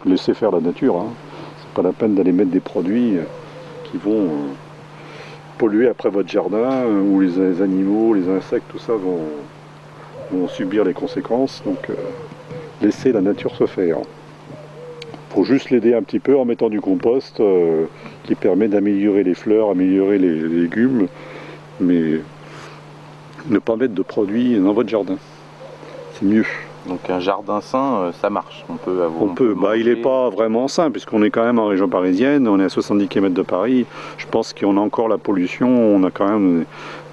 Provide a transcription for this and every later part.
laisser faire la nature. Hein. C'est pas la peine d'aller mettre des produits qui vont polluer après votre jardin, où les animaux, les insectes, tout ça vont subir les conséquences. Donc laissez la nature se faire. Faut juste l'aider un petit peu en mettant du compost qui permet d'améliorer les fleurs, améliorer les légumes, mais ne pas mettre de produits dans votre jardin. C'est mieux. Donc un jardin sain, ça marche. On peut bah, il n'est pas vraiment sain, puisqu'on est quand même en région parisienne, on est à 70 km de Paris. Je pense qu'on a encore la pollution, on a quand même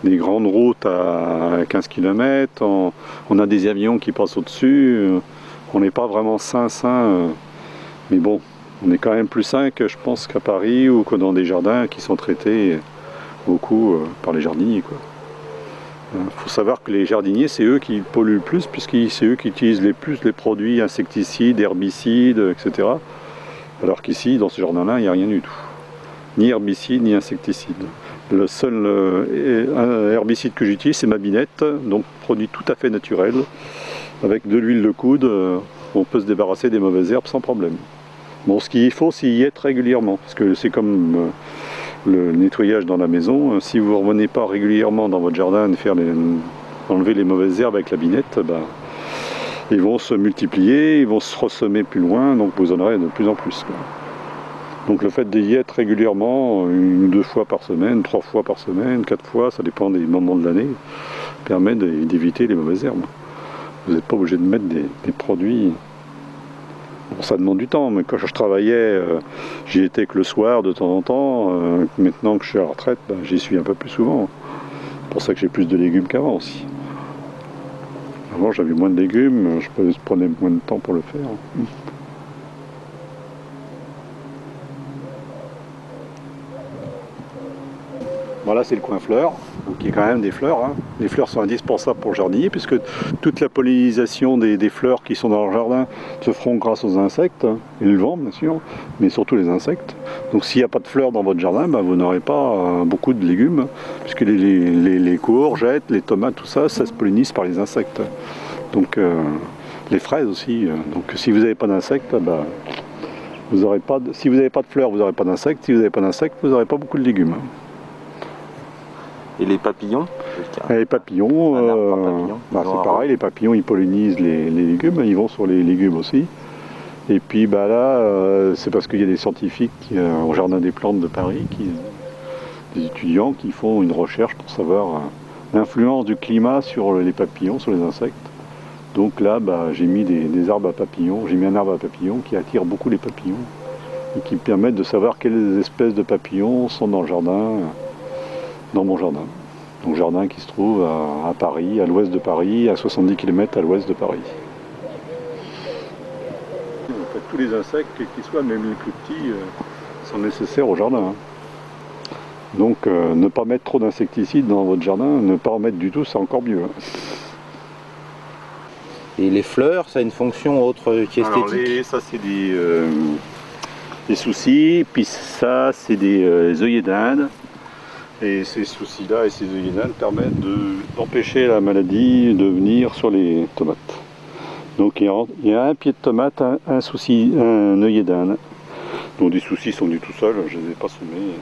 des grandes routes à 15 km, on a des avions qui passent au-dessus, on n'est pas vraiment sain. Mais bon, on est quand même plus sain que je pense qu'à Paris ou que dans des jardins qui sont traités beaucoup par les jardiniers, quoi. Faut savoir que les jardiniers, c'est eux qui polluent le plus, puisque c'est eux qui utilisent les plus les produits insecticides, herbicides, etc. Alors qu'ici, dans ce jardin-là, il n'y a rien du tout. Ni herbicide, ni insecticide. Le seul herbicide que j'utilise, c'est ma binette, donc produit tout à fait naturel. Avec de l'huile de coude, on peut se débarrasser des mauvaises herbes sans problème. Bon, ce qu'il faut, c'est y être régulièrement, parce que c'est comme le nettoyage dans la maison. Si vous ne revenez pas régulièrement dans votre jardin de faire enlever les mauvaises herbes avec la binette, bah, ils vont se multiplier, ils vont se ressemer plus loin, donc vous en aurez de plus en plus, quoi. Donc le fait d'y être régulièrement, 1 ou 2 fois par semaine, 3 fois par semaine, 4 fois, ça dépend des moments de l'année, permet d'éviter les mauvaises herbes. Vous n'êtes pas obligé de mettre des produits. Bon, ça demande du temps, mais quand je travaillais, j'y étais que le soir de temps en temps. Maintenant que je suis à la retraite, ben, j'y suis un peu plus souvent. C'est pour ça que j'ai plus de légumes qu'avant aussi. Avant j'avais moins de légumes, je prenais moins de temps pour le faire. Voilà, c'est le coin fleurs, donc il y a quand même des fleurs. Hein. Les fleurs sont indispensables pour le jardinier, puisque toute la pollinisation des fleurs qui sont dans le jardin se feront grâce aux insectes, hein, et le vent bien sûr, mais surtout les insectes. Donc s'il n'y a pas de fleurs dans votre jardin, ben, vous n'aurez pas beaucoup de légumes, puisque les courgettes, les tomates, tout ça, ça se pollinise par les insectes. Donc les fraises aussi. Donc si vous n'avez pas d'insectes, ben, vous aurez pas si vous n'avez pas de fleurs, vous n'aurez pas d'insectes. Si vous n'avez pas d'insectes, vous n'aurez pas beaucoup de légumes. Et les papillons? Les papillons, bah, c'est pareil, les papillons ils pollinisent les légumes, ils vont sur les légumes aussi. Et puis bah, là, c'est parce qu'il y a des scientifiques au Jardin des Plantes de Paris, des étudiants qui font une recherche pour savoir l'influence du climat sur les papillons, sur les insectes. Donc là, bah, j'ai mis des arbres à papillons, j'ai mis un arbre à papillons qui attire beaucoup les papillons et qui permettent de savoir quelles espèces de papillons sont dans le jardin. Dans mon jardin. Donc jardin qui se trouve à Paris, à l'ouest de Paris, à 70 km à l'ouest de Paris. En fait, tous les insectes, quels qu'ils soient, même les plus petits, sont nécessaires au jardin. Hein. Donc ne pas mettre trop d'insecticides dans votre jardin, ne pas en mettre du tout, c'est encore mieux. Hein. Et les fleurs, ça a une fonction autre qu'esthétique? Alors ça c'est des soucis, puis ça c'est des œillets d'Inde. Et ces soucis-là et ces œillets d'Inde permettent d'empêcher la maladie de venir sur les tomates. Donc il y a un pied de tomate, un œillet d'Inde. Donc des soucis sont venus tout seuls, je ne les ai pas semés.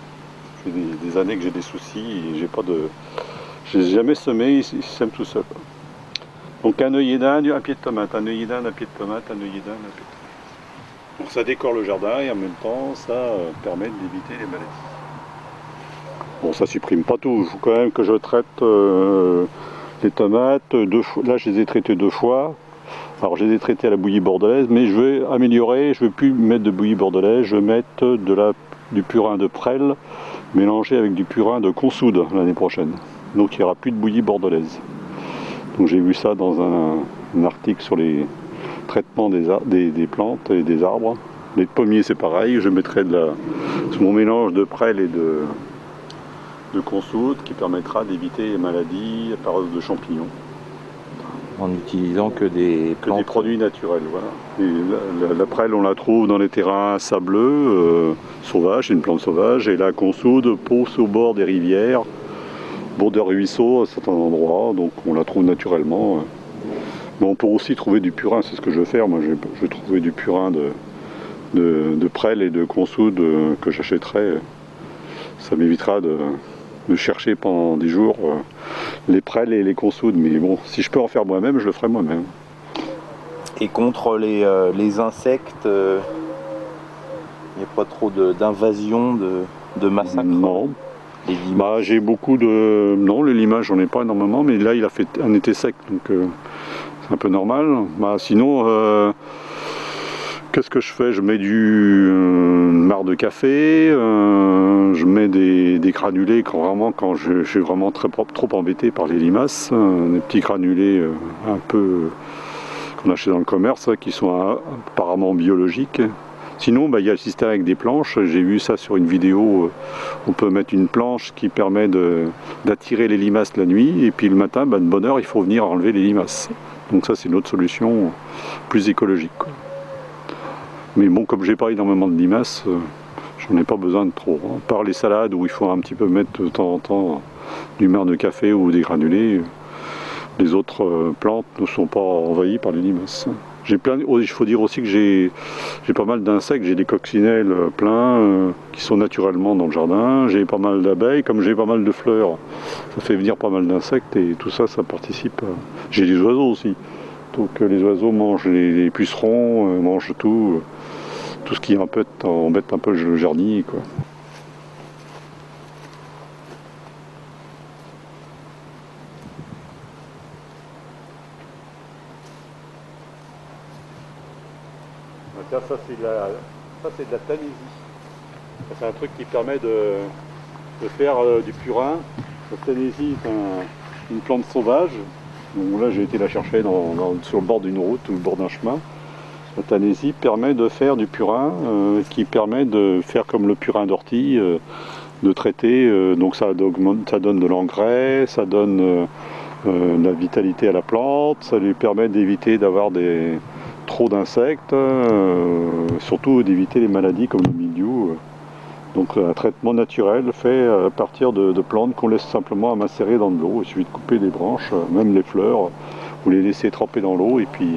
Ça fait des années que j'ai des soucis et je ne les ai jamais semés, ils sèment tout seuls. Donc un œillet d'Inde, un pied de tomate, un œillet d'Inde, un pied de tomate, un œillet d'Inde, un pied de tomate. Donc ça décore le jardin et en même temps ça permet d'éviter les maladies. Bon, ça supprime pas tout, il faut quand même que je traite les tomates 2 fois. Là, je les ai traitées 2 fois. Alors, je les ai traitées à la bouillie bordelaise, mais je vais améliorer, je ne vais plus mettre de bouillie bordelaise, je vais mettre du purin de prêle mélangé avec du purin de consoude l'année prochaine. Donc, il n'y aura plus de bouillie bordelaise. Donc, j'ai vu ça dans un article sur les traitements des plantes et des arbres. Les pommiers, c'est pareil, je mettrai mon mélange de prêle et de consoude qui permettra d'éviter les maladies par de champignons. En n'utilisant que des plantes. Que des produits naturels, voilà. Et la prêle, on la trouve dans les terrains sableux, sauvages, c'est une plante sauvage, et la consoude pousse au bord des rivières, au bord des ruisseaux à certains endroits, donc on la trouve naturellement. Mais on peut aussi trouver du purin, c'est ce que je vais faire, moi je vais trouver du purin de prêles et de consoudes que j'achèterai. Ça m'évitera de chercher pendant des jours les prêles et les consoudes. Mais bon, si je peux en faire moi-même, je le ferai moi-même. Et contre les insectes, il n'y a pas trop d'invasion, de massacre? Non. Les limaces. J'ai beaucoup de... Non, les limaces, j'en ai pas énormément, mais là, il a fait un été sec, donc c'est un peu normal. Sinon, qu'est-ce que je fais? Je mets une marc de café, je mets des granulés quand je suis vraiment trop embêté par les limaces, des petits granulés un peu qu'on achète dans le commerce, qui sont apparemment biologiques. Sinon, il y a le système avec des planches. J'ai vu ça sur une vidéo. On peut mettre une planche qui permet d'attirer les limaces la nuit. Et puis le matin, de bonne heure, il faut venir enlever les limaces. Donc ça, c'est une autre solution plus écologique, quoi. Mais bon, comme j'ai pas énormément de limaces, j'en ai pas besoin de trop. À part les salades où il faut un petit peu mettre de temps en temps du marc de café ou des granulés, les autres plantes ne sont pas envahies par les limaces. Il faut dire aussi que j'ai pas mal d'insectes, j'ai des coccinelles pleins qui sont naturellement dans le jardin, j'ai pas mal d'abeilles, comme j'ai pas mal de fleurs, ça fait venir pas mal d'insectes et tout ça, ça participe. J'ai des oiseaux aussi, donc les oiseaux mangent les pucerons, mangent tout ce qui embête un peu le jardinier, quoi. Ça c'est de la tanésie. C'est un truc qui permet de faire du purin. La tanésie est une plante sauvage. Donc là j'ai été la chercher sur le bord d'une route ou le bord d'un chemin. La tanésie permet de faire du purin qui permet de faire comme le purin d'ortie, de traiter. Donc ça donne de l'engrais, ça donne de la vitalité à la plante, ça lui permet d'éviter d'avoir trop d'insectes, surtout d'éviter les maladies comme le mildiou. Donc un traitement naturel fait à partir de plantes qu'on laisse simplement macérer dans de l'eau. Il suffit de couper des branches, même les fleurs, vous les laissez tremper dans l'eau et puis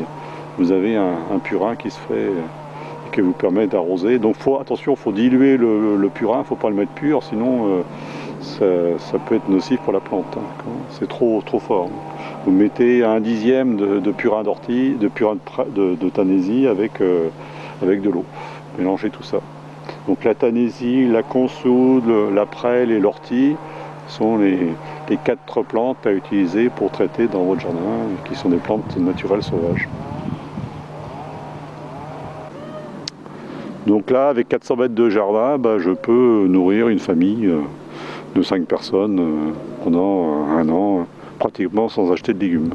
vous avez un purin qui se fait et qui vous permet d'arroser. Donc attention, il faut diluer le purin, il ne faut pas le mettre pur, sinon ça peut être nocif pour la plante, hein. C'est trop fort. Vous mettez un dixième de purin d'ortie, de purin de tanésie avec de l'eau. Mélangez tout ça. Donc la tanésie, la consoude, la prêle et l'ortie sont les 4 plantes à utiliser pour traiter dans votre jardin, qui sont des plantes naturelles sauvages. Donc là, avec 400 mètres de jardin, je peux nourrir une famille de 5 personnes pendant un an, pratiquement sans acheter de légumes.